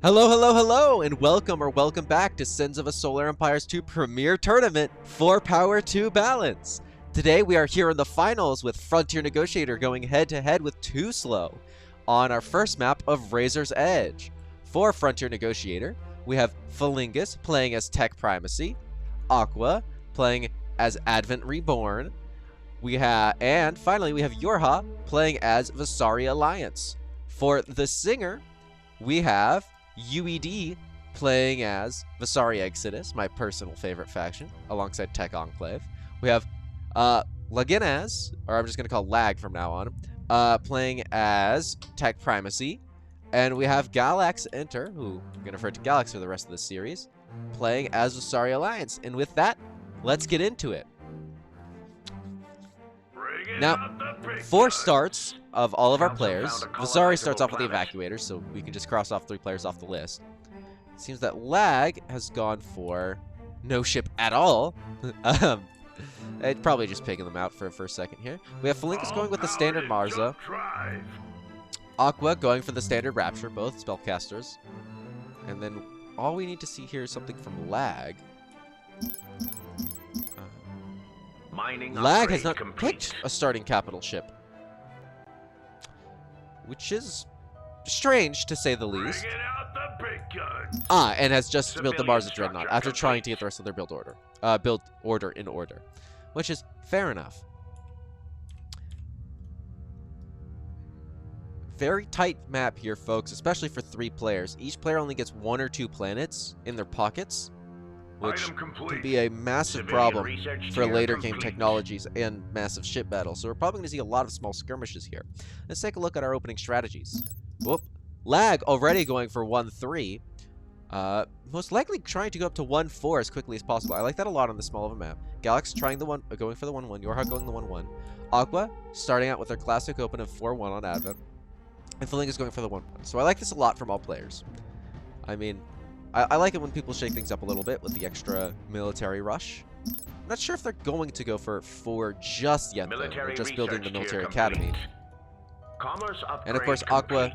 Hello, hello, hello, and welcome back to Sins of a Solar Empire's 2 Premier Tournament for Power 2 Balance. Today we are here in the finals with Frontier Negotiator going head-to-head with Too Slow on our first map of Razor's Edge. For Frontier Negotiator, we have Felingus playing as Tech Primacy, Aqua playing as Advent Reborn, and finally we have Yorha playing as Visari Alliance. For the Singer, we have UED playing as Visari Exodus, my personal favorite faction, alongside Tech Enclave. We have Laginaz, or I'm just going to call Lag from now on, playing as Tech Primacy. And we have Galax Enter, who I'm going to refer to Galax for the rest of the series, playing as Visari Alliance. And with that, let's get into it. Now, 4 starts of all of our players. Visari starts off with the Evacuators, so we can just cross off 3 players off the list. It seems that Lag has gone for no ship at all. It's probably just picking them out for a second here. We have Felingus going with the standard Marza. Aqua going for the standard Rapture, both spellcasters. And then all we need to see here is something from Lag. Lag has not picked a starting capital ship, which is strange to say the least. And has just built the Marza Dreadnought after trying to get the rest of their build order in order, which is fair enough. Very tight map here, folks, especially for 3 players. Each player only gets 1 or 2 planets in their pockets, which can be a massive problem for later game technologies and massive ship battles. So we're probably going to see a lot of small skirmishes here. Let's take a look at our opening strategies. Whoop. Lag already going for 1-3. Most likely trying to go up to 1-4 as quickly as possible. I like that a lot on this small of a map. Galax trying going for the 1-1. Yorha going the 1-1. Aqua starting out with their classic open of 4-1 on Advent. And Felingus going for the 1-1. So I like this a lot from all players. I mean, I like it when people shake things up a little bit with the extra military rush. I'm not sure if they're going to go for 4 just yet, though. They're just building the military academy. And of course, Aqua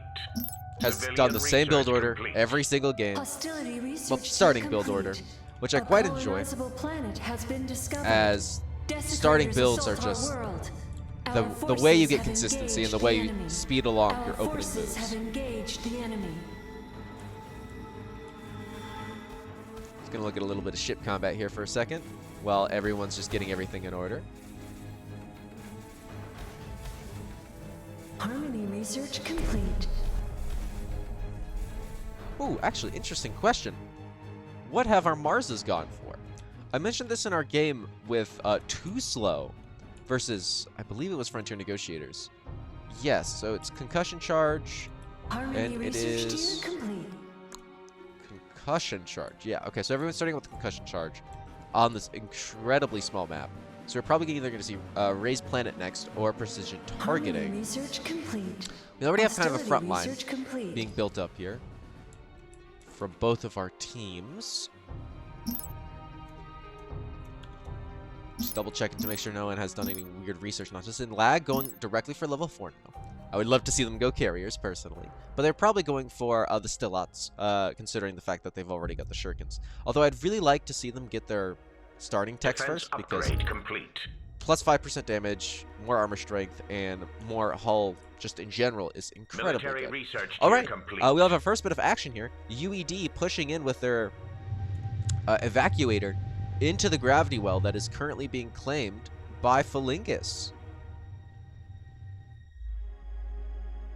has done the same build order every single game. Well, starting build order, which I quite enjoy, as starting builds are just the way you get consistency and the way you speed along your opening moves. Gonna look at a little bit of ship combat here for a second while everyone's just getting everything in order. Harmony research complete. Ooh, actually, interesting question. What have our Marzas gone for? I mentioned this in our game with Too Slow versus, I believe it was Frontier Negotiators. Yes, so it's Concussion Charge, Harmony and it is complete. Concussion Charge. Yeah, okay, so everyone's starting with Concussion Charge on this incredibly small map. So we're probably either going to see Raised Planet next or Precision Targeting. Research complete. We already have kind of a front line complete. being built up here from both of our teams. Just double checking to make sure no one has done any weird research. Not just in Lag, going directly for level 4 now. I would love to see them go carriers, personally. But they're probably going for the Stilats, considering the fact that they've already got the Shurikens. Although I'd really like to see them get their starting techs first, because plus 5% damage, more armor strength, and more hull just in general is incredibly good. Alright, we have our first bit of action here. UED pushing in with their Evacuator into the gravity well that is currently being claimed by Felingus.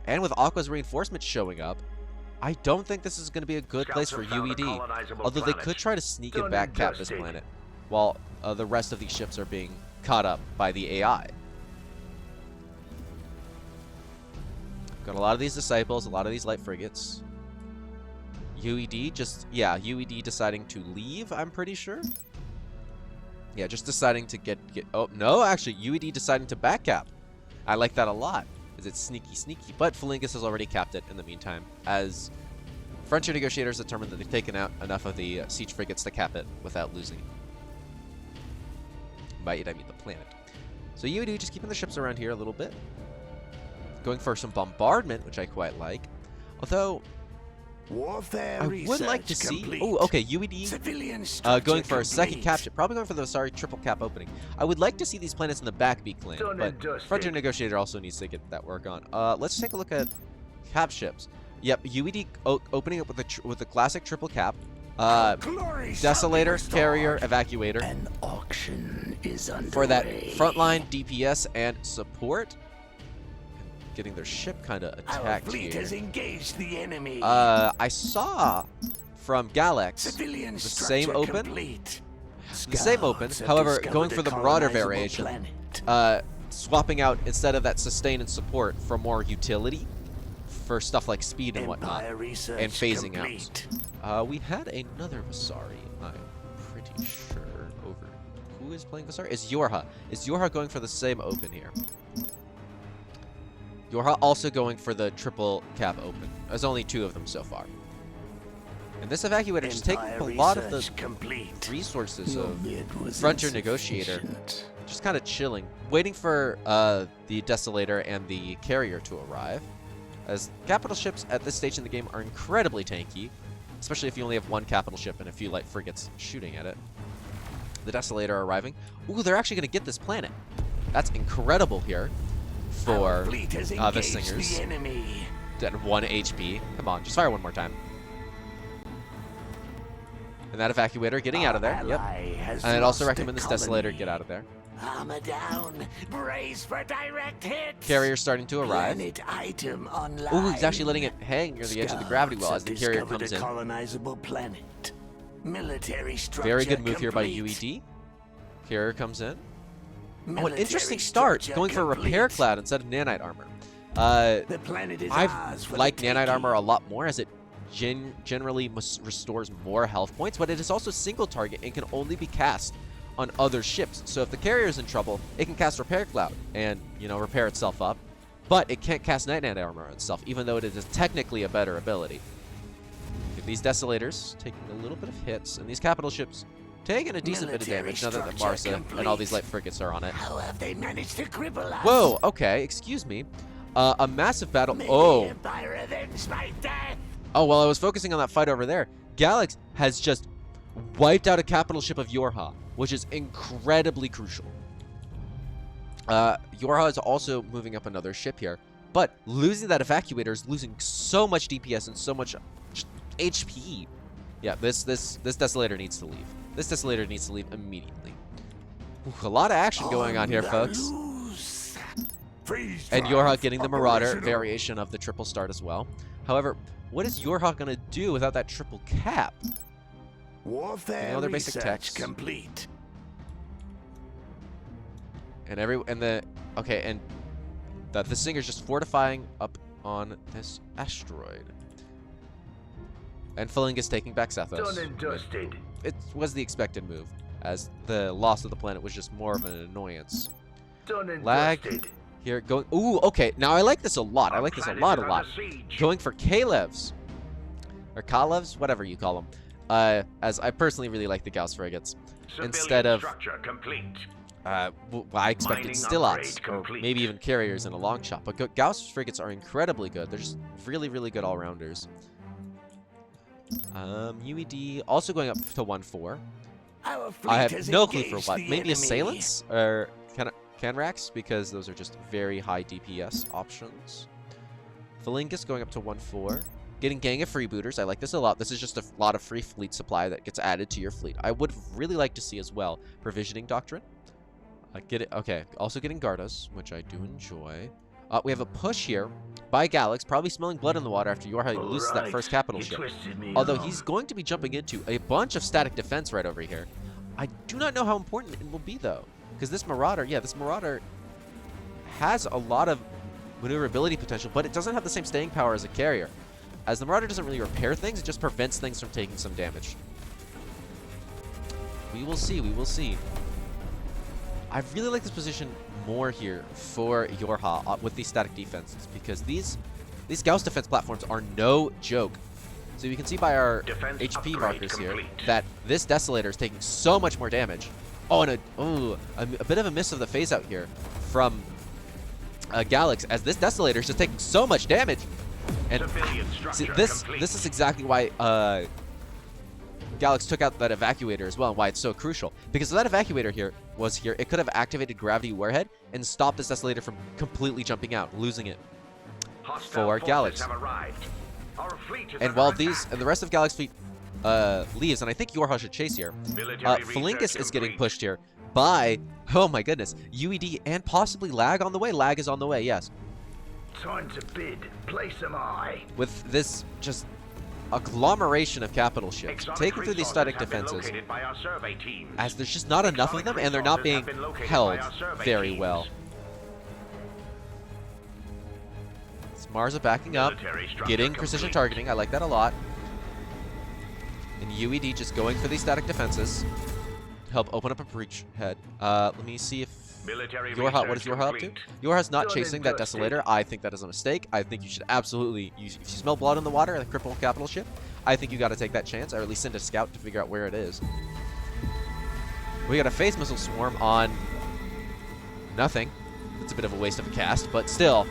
And with Aqua's reinforcements showing up, I don't think this is going to be a good place for UED. Although they could try to sneak and backcap this planet, while the rest of these ships are being caught up by the AI. Got a lot of these Disciples, a lot of these light frigates. UED UED deciding to leave, I'm pretty sure. Yeah, just deciding to get oh, no, actually, UED deciding to backcap. I like that a lot. It's sneaky, but Felingus has already capped it in the meantime, as Frontier Negotiators determined that they've taken out enough of the siege frigates to cap it without losing. By it, I mean the planet. So UED just keeping the ships around here a little bit. Going for some bombardment, which I quite like. Although, Warfare I would like to research see. complete. Oh, okay, UED Civilian going for structure a second complete. cap ship. Probably going for the Vasari triple cap opening. I would like to see these planets in the back be claimed, Done but and dusted. Frontier Negotiator also needs to get that work on. Let's take a look at cap ships. Yep, UED opening up with the classic triple cap. Glory Desolator, shall be Carrier, restored. Evacuator An auction is underway. for that frontline DPS and support. Getting their ship kind of Our attacked fleet here. has engaged the enemy. I saw from Galax Civilian the structure same open. complete. The same open, Scouts have however, discovered going a for the Marauder colonizable variation. planet. Swapping out instead of that sustain and support for more utility for stuff like speed and whatnot, Empire research and phasing complete. out. We had another Vasari, I'm pretty sure, over. Who is playing Vasari? Is Yorha. Is Yorha going for the same open here? Yorha also going for the triple cap open. There's only 2 of them so far. And this Evacuator just taking up a lot of the research complete. resources Your of bid was Frontier Negotiator. insufficient. Just kind of chilling, waiting for the Desolator and the Carrier to arrive. As capital ships at this stage in the game are incredibly tanky, especially if you only have 1 capital ship and a few light frigates shooting at it. The Desolator arriving. Ooh, they're actually going to get this planet. That's incredible here for Our fleet has the engaged Singers. the enemy. At 1 HP. Come on, just fire one more time. And that Evacuator getting out of there. Yep. And I'd also recommend this Desolator get out of there. Armor down. Brace for direct hits. Carrier starting to arrive. Planet item online. Ooh, he's actually letting it hang near the edge of the gravity well as the Carrier comes in. Colonizable planet. Military structure Very good move here by complete. UED. Carrier comes in. Oh, an Military interesting start, structure going for complete. Repair Cloud instead of Nanite Armor. The planet is I've ours for liked the Nanite taking. Armor a lot more as it generally restores more health points, but it is also single target and can only be cast on other ships. So if the Carrier is in trouble, it can cast Repair Cloud and, repair itself up. But it can't cast Nanite Armor on itself, even though it is technically a better ability. These Desolators taking a little bit of hits, and these capital ships taking a decent bit of Military damage now that the structure Marsa and all these light frigates are on it. How have they managed to cripple us? Whoa, okay, excuse me. A massive battle. May Oh. the Empire avenge my death. Oh, while I was focusing on that fight over there, Galax has just wiped out a capital ship of Yorha, which is incredibly crucial. Yorha is also moving up another ship here, but losing that Evacuator is losing so much DPS and so much just HP. Yeah, this Desolator needs to leave. This Desolator needs to leave immediately. Ooh, a lot of action going on here, folks. And Yorha getting the Marauder variation of the triple start as well. However, what is Yorha going to do without that triple cap? Warfare Other basic research text. complete. And the Singer's just fortifying up on this asteroid. And Felingus taking back Sethos. Done and dusted. It was the expected move, as the loss of the planet was just more of an annoyance. Done and Lag dusted. here going. Ooh, okay. Now I like this a lot. I like this a lot, a lot. Going for Kalevs. Or Kalevs, whatever you call them. As I personally really like the Gauss frigates. Instead of structure complete. I expected Mining Stillots, upgrade or complete. maybe even Carriers in a long shot. But Gauss frigates are incredibly good. They're just really, really good all-rounders. UED also going up to 1-4. Our fleet I have has no clue for engaged what. the Maybe enemy. Assailants? Or Canrax? Because those are just very high DPS options. Felingus going up to 1-4. Getting Gang of Freebooters. I like this a lot. This is just a lot of free fleet supply that gets added to your fleet. I would really like to see as well Provisioning Doctrine. Okay, also getting Gardas, which I do enjoy. We have a push here by Galax, probably smelling blood in the water after Yorha loses that first capital ship. Although he's going to be jumping into a bunch of static defense right over here. I do not know how important it will be, though. Because this Marauder, this Marauder has a lot of maneuverability potential, but it doesn't have the same staying power as a Carrier. As the Marauder doesn't really repair things, it just prevents things from taking some damage. We will see, we will see. I really like this position more here for Yorha with these static defenses, because these Gauss defense platforms are no joke. So you can see by our Defense HP upgrade markers complete. here that this Desolator is taking so much more damage. Oh, and a bit of a miss of the phase out here from Galax, as this Desolator is just taking so much damage. And see, this is exactly why Galax took out that evacuator as well, and why it's so crucial. Because if that evacuator was here, it could have activated gravity warhead and stopped this Desolator from completely jumping out, losing it for Galax. And while the rest of Galax fleet leaves, and I think Yorha should chase here, Felingus is getting pushed here by, oh my goodness, UED and possibly Lag on the way. Lag is on the way, yes. Time to bid. Place some eye. With this just agglomeration of capital ships taking through these static defenses, as there's just not enough of them and they're not being held very well. Marza backing up, getting precision targeting. I like that a lot. And UED just going for these static defenses. Help open up a breachhead. Let me see if Yorha, what is Yorha up to? Yorha's not chasing that Desolator. I think that is a mistake. I think you should absolutely, if you smell blood in the water and a crippled capital ship, I think you got to take that chance, or at least send a scout to figure out where it is. We got a phase missile swarm on nothing. It's a bit of a waste of a cast, but still,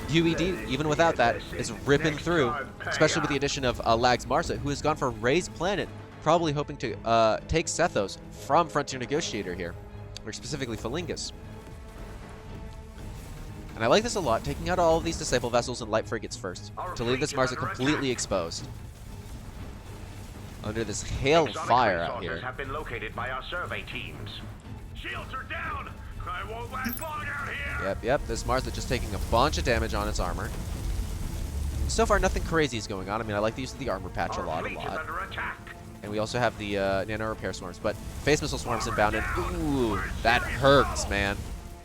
UED, even without that, is ripping through, especially with the addition of Lag's Marsa, who has gone for Ray's Planet, probably hoping to take Sethos from Frontier Negotiator here, or specifically Felingus. And I like this a lot, taking out all of these Disciple vessels and light frigates first, to leave this Marsa completely exposed. Under this hail of fire out here. Have been located by our survey teams. Shields are down. I won't last long out here. Yep, this Marsa just taking a bunch of damage on its armor. So far, nothing crazy is going on. I mean, I like the use of the armor patch a lot. And we also have the nano repair swarms, but phase missile swarms inbound, and ooh, that hurts, man.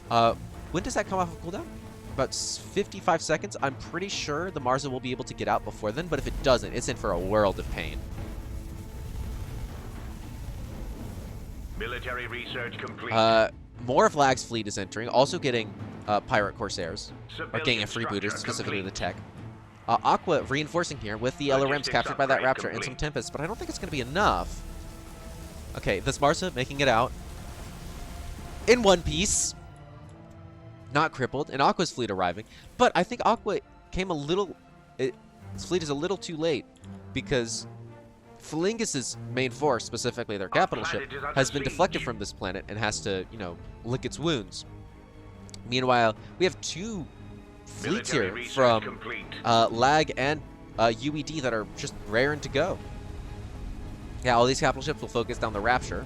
When does that come off of cooldown? About 55 seconds. I'm pretty sure the Marsa will be able to get out before then, but if it doesn't, it's in for a world of pain. Military research complete. More of Lag's fleet is entering, also getting Pirate Corsairs, or getting a freebooters, specifically the tech. Aqua reinforcing here with the LRMs captured by that Rapture and some Tempest, but I don't think it's going to be enough. Okay, this Marsa making it out in one piece. Not crippled, and Aqua's fleet arriving. But I think Aqua came a little... Its fleet is a little too late, because Felingus' main force, specifically their capital ship, has been deflected from this planet and has to, you know, lick its wounds. Meanwhile, we have two fleets here from Lag and UED that are just raring to go. Yeah, all these capital ships will focus down the Rapture,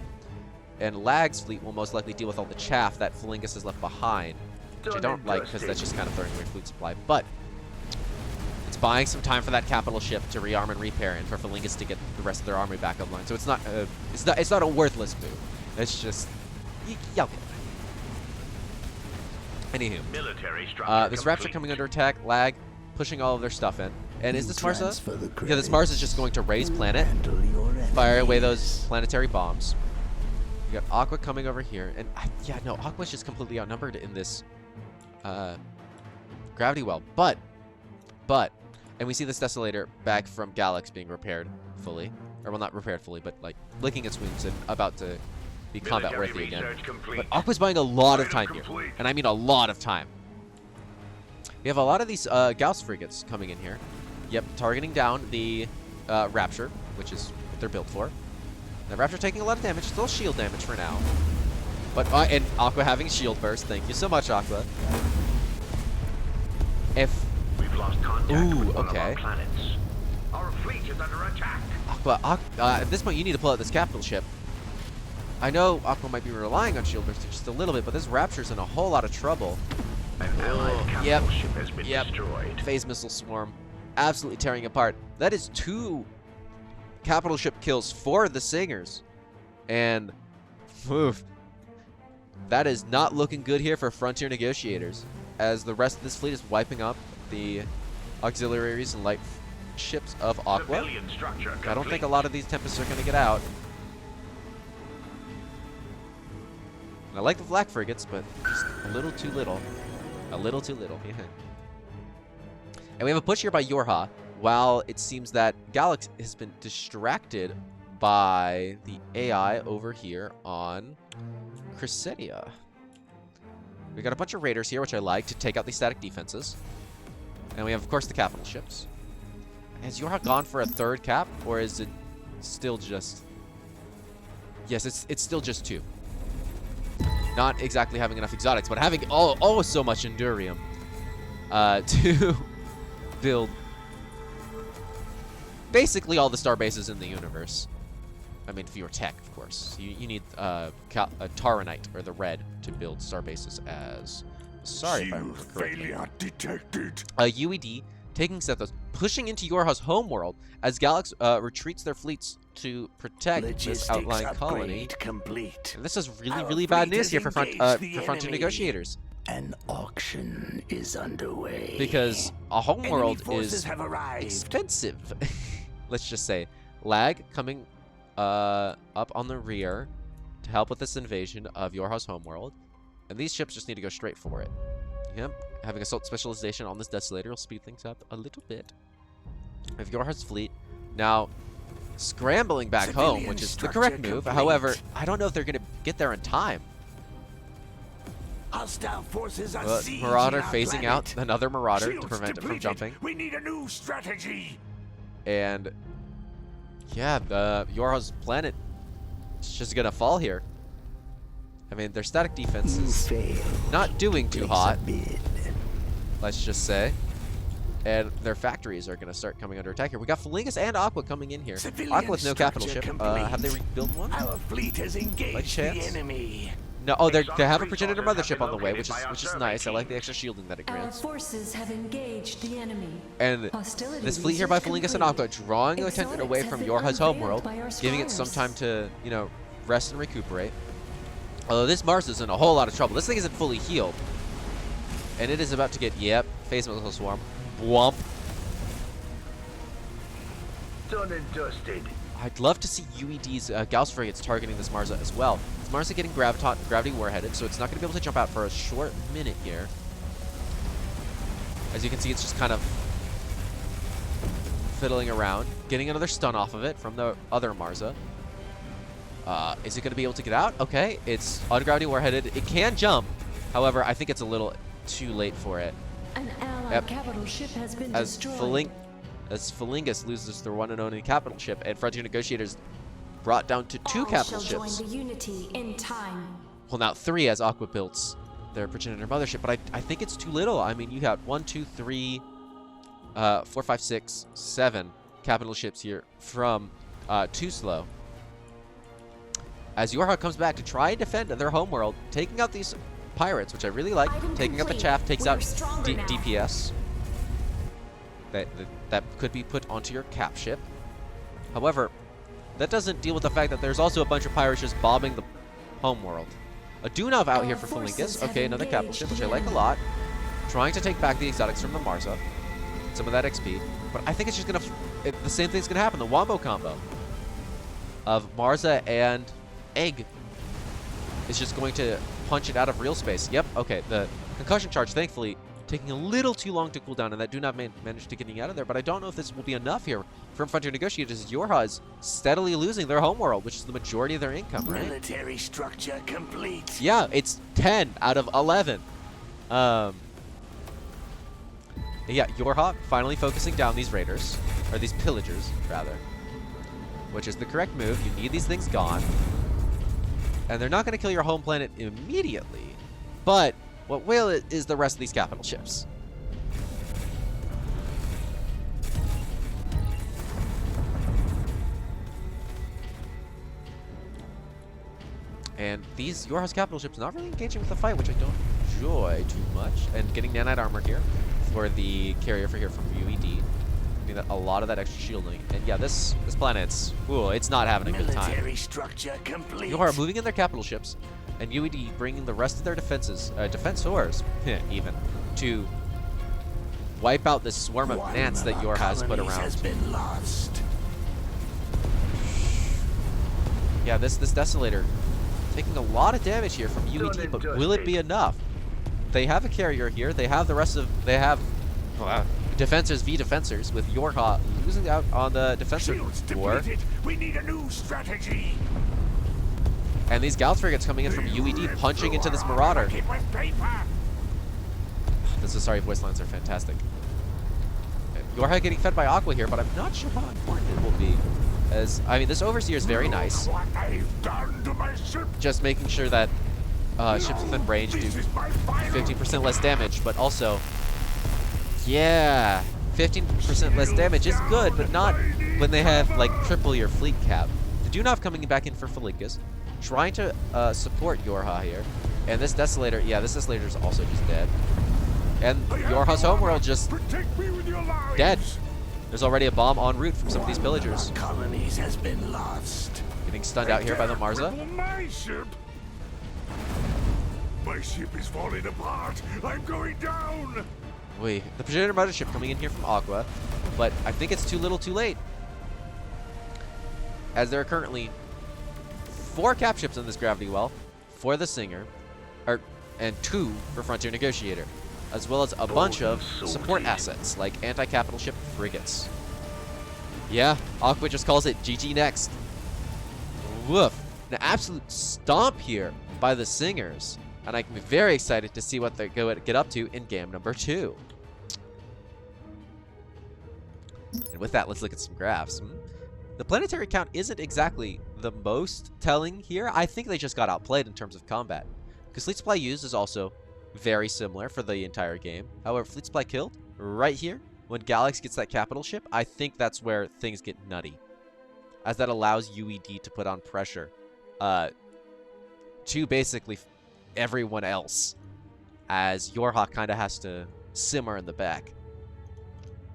and Lag's fleet will most likely deal with all the chaff that Felingus has left behind, which I don't like because that's just kind of throwing away fleet supply, but it's buying some time for that capital ship to rearm and repair, and for Felingus to get the rest of their army back online. So it's not a worthless move. It's just y'all get it. Anywho, this Rapture coming under attack, Lag pushing all of their stuff in, and is this Marsa? Yeah, this Marsa is just going to raise planet, fire away those planetary bombs. We got Aqua coming over here, and yeah, no, Aqua's just completely outnumbered in this gravity well, but, and we see this Desolator back from Galax being repaired fully, or well, not repaired fully, but like licking its wounds and about to be combat worthy again. But Aqua's buying a lot of time here, and I mean a lot of time. We have a lot of these Gauss frigates coming in here. Yep, targeting down the Rapture, which is what they're built for. The Rapture taking a lot of damage, still shield damage for now. But and Aqua having shield burst. Thank you so much, Aqua. If we've lost contact with one okay. of our planets. Our fleet is under attack. Aqua, at this point, you need to pull out this capital ship. I know Aqua might be relying on shield burst just a little bit, but this Rapture's in a whole lot of trouble. An allied capital ship has been destroyed. Phase missile swarm, absolutely tearing apart. That is 2 capital ship kills for the Singers, and oof, that is not looking good here for Frontier Negotiators, as the rest of this fleet is wiping up the auxiliaries and light ships of Aqua. I don't think a lot of these Tempests are going to get out. And I like the flak frigates, but just a little too little. A little too little, yeah. And we have a push here by Yorha, while it seems that Galax has been distracted by the AI over here on Cressetia. We got a bunch of raiders here, which I like, to take out the static defenses. And we have, of course, the capital ships. Has Yorha gone for a third cap, or is it still just... Yes, it's still just 2. Not exactly having enough exotics, but having so much Endurium to build basically all the star bases in the universe. I mean, for your tech, of course. You need Taranite, or the red, to build star bases as... Sorry if I remember correctly. Failure detected. UED taking Sethos, pushing into Yorha's homeworld as Galax retreats their fleets to protect this outlying colony. Complete. And this is really, Our really bad fleet news here has for engaged the Frontier enemy. Negotiators. An auction is underway. Because a homeworld Enemy forces is have arrived. expensive. Let's just say. Lag coming up on the rear to help with this invasion of Yorha's homeworld. And these ships just need to go straight for it. Yep. Having assault specialization on this Desolator will speed things up a little bit. If Yorha's fleet now scrambling back home, which is the correct move. However, I don't know if they're going to get there in time. Hostile forces are sieging Marauder our phasing planet. out another Marauder Shields to prevent it from depleted. jumping. We need a new strategy. And yeah, Yorha's planet is just going to fall here. I mean, their static defense is not doing too hot, let's just say. And their factories are going to start coming under attack here. We got Felingus and Aqua coming in here. Aqua with no capital ship. Have they rebuilt one? Our fleet has engaged the enemy. No, oh, they have a progenitor mothership on the way, which is nice. I like the extra shielding that it Our grants. forces have engaged the enemy. And Hostility this fleet here by research Felingus and Aqua, drawing attention Exotics away have from been Yorha's unveiled homeworld, by our giving it some scribes. time to, rest and recuperate. Although this Mars is in a whole lot of trouble. This thing isn't fully healed. And it is about to get, phase missile swarm. Womp. Done and dusted. I'd love to see UED's Gauss frigates targeting this Marza as well. This Marza getting gravity warheaded, so it's not going to be able to jump out for a short minute here. As you can see, it's just kind of fiddling around, getting another stun off of it from the other Marza. Is it going to be able to get out? Okay, it's on gravity warheaded. It can jump. However, I think it's a little too late for it. An allied capital ship has been destroyed. As Felingus loses their one and only capital ship, and Frontier Negotiators brought down to 2 capital shall ships. join the unity in time. Well, now 3 as Aqua builds their progenitor mothership, but I think it's too little. I mean, you got 1, 2, 3, 4, 5, 6, 7 capital ships here from too slow. As Yorha comes back to try and defend their homeworld, taking out these pirates, which I really like. Taking out the chaff, takes out DPS. That could be put onto your cap ship. However, that doesn't deal with the fact that there's also a bunch of pirates just bombing the homeworld. A Dunov out here for Felingus. Okay, another capital ship, which I like a lot. Trying to take back the exotics from the Marza. Some of that XP. But I think it's just going to... The same thing's going to happen. The Wombo combo of Marza and Egg is just going to punch it out of real space. Yep, okay. The concussion charge, thankfully, taking a little too long to cool down, and that Dunov managed to getting out of there. But I don't know if this will be enough here from Frontier Negotiators. Yorha is steadily losing their homeworld, which is the majority of their income, right? Military structure complete. Yeah, it's 10 out of 11. Yeah, Yorha finally focusing down these raiders, or these pillagers, rather, which is the correct move. You need these things gone. And they're not going to kill your home planet immediately, but what will is the rest of these capital ships. And these Yorha's capital ships not really engaging with the fight, which I don't enjoy too much. And getting nanite armor here for the carrier for here from UED. That a lot of that extra shielding. And yeah, this planet's it's not having a good time. Military structure complete. Yorha moving in their capital ships, and UED bringing the rest of their defensors, even, to wipe out this swarm of gnats that Yorha has put around. Has been lost. Yeah, this Desolator taking a lot of damage here from UED, but will it be enough? They have a carrier here. They have the rest of... They have... Defensors v Defensors, with Yorha losing out on the defensor war. We need a new strategy. And these Gauss frigates coming in from UED, punching into this Marauder. This is sorry, voice lines are fantastic. Yorha getting fed by Aqua here, but I'm not sure how important it will be. As, I mean, this Overseer is very nice. Just making sure that ships within range do 15% less damage, but also, yeah, 15% less damage is good, but not when they have, like, triple your fleet cap. The Dunov coming back in for Felinkus, trying to support Yorha here. And this Desolator, yeah, this Desolator is also just dead. And Yorha's homeworld just dead. There's already a bomb en route from some of these pillagers. Colonies has been lost. Getting stunned out here by the Marza. My ship is falling apart. I'm going down. Wait, the Progenitor Mothership coming in here from Aqua, but I think it's too little too late. As there are currently 4 cap ships in this gravity well for the Singer, and 2 for Frontier Negotiator, as well as a bunch of support assets like anti-capital ship frigates. Yeah, Aqua just calls it GG next. Woof. An absolute stomp here by the Singers. And I'm very excited to see what they get up to in game number 2. And with that, let's look at some graphs. The planetary count isn't exactly the most telling here. I think they just got outplayed in terms of combat. Because fleet supply used is also very similar for the entire game. However, fleet supply killed right here when Galax gets that capital ship, I think that's where things get nutty, as that allows UED to put on pressure to basically everyone else, as Yorha kind of has to simmer in the back.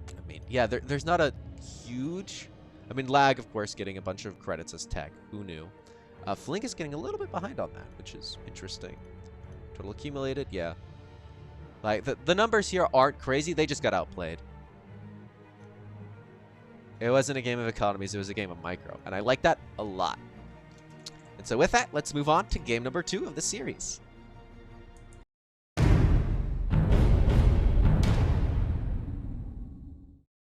I mean, yeah, there's not a huge, I mean, Lag, of course, getting a bunch of credits as tech. Who knew? Flink is getting a little bit behind on that, which is interesting. Total accumulated, yeah. Like, the numbers here aren't crazy. They just got outplayed. It wasn't a game of economies. It was a game of micro. And I like that a lot. And so with that, let's move on to game number 2 of the series.